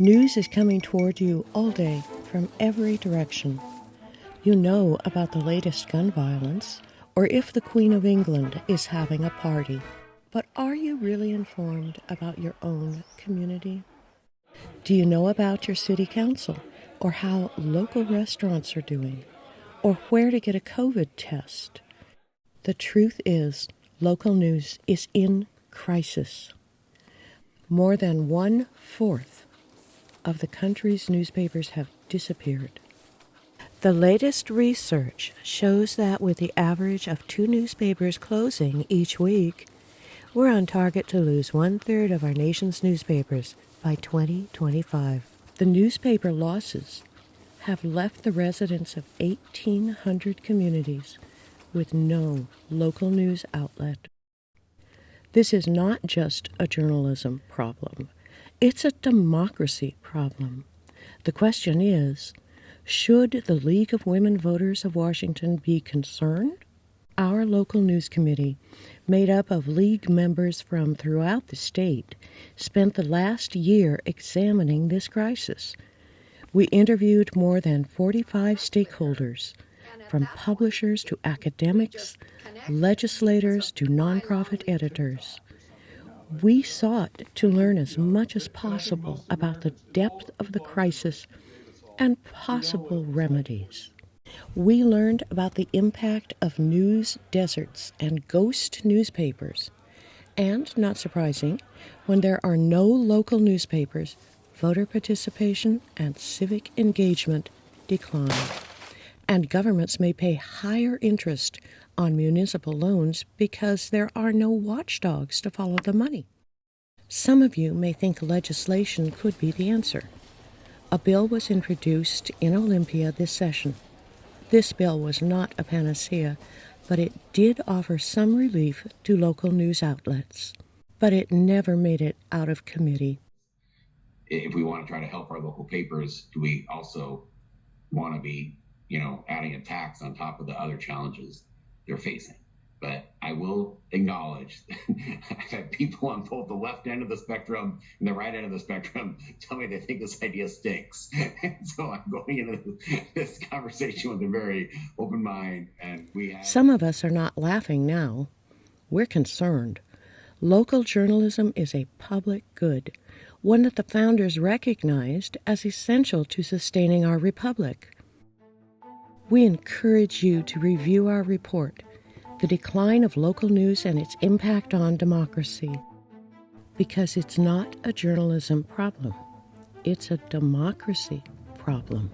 News is coming toward you all day from every direction. You know about the latest gun violence, or if the Queen of England is having a party. But are you really informed about your own community? Do you know about your city council, or how local restaurants are doing, or where to get a COVID test? The truth is, local news is in crisis. More than 1/4 of the country's newspapers have disappeared. The latest research shows that with the average of 2 newspapers closing each week, we're on target to lose 1/3 of our nation's newspapers by 2025. The newspaper losses have left the residents of 1,800 communities with no local news outlet. This is not just a journalism problem. It's a democracy problem. The question is, should the League of Women Voters of Washington be concerned? Our local news committee, made up of League members from throughout the state, spent the last year examining this crisis. We interviewed more than 45 stakeholders, from publishers to academics, legislators to nonprofit editors. We sought to learn as much as possible about the depth of the crisis and possible remedies. We learned about the impact of news deserts and ghost newspapers. And, not surprising, when there are no local newspapers, voter participation and civic engagement decline. And governments may pay higher interest on municipal loans because there are no watchdogs to follow the money. Some of you may think legislation could be the answer. A bill was introduced in Olympia this session. This bill was not a panacea, but it did offer some relief to local news outlets. But it never made it out of committee. If we want to try to help our local papers, do we also want to be, adding a tax on top of the other challenges they're facing? But I will acknowledge I've had people on both the left end of the spectrum and the right end of the spectrum tell me they think this idea stinks. And so I'm going into this conversation with a very open mind. And Some of us are not laughing now. We're concerned. Local journalism is a public good, one that the founders recognized as essential to sustaining our republic. We encourage you to review our report, The Decline of Local News and Its Impact on Democracy, because it's not a journalism problem. It's a democracy problem.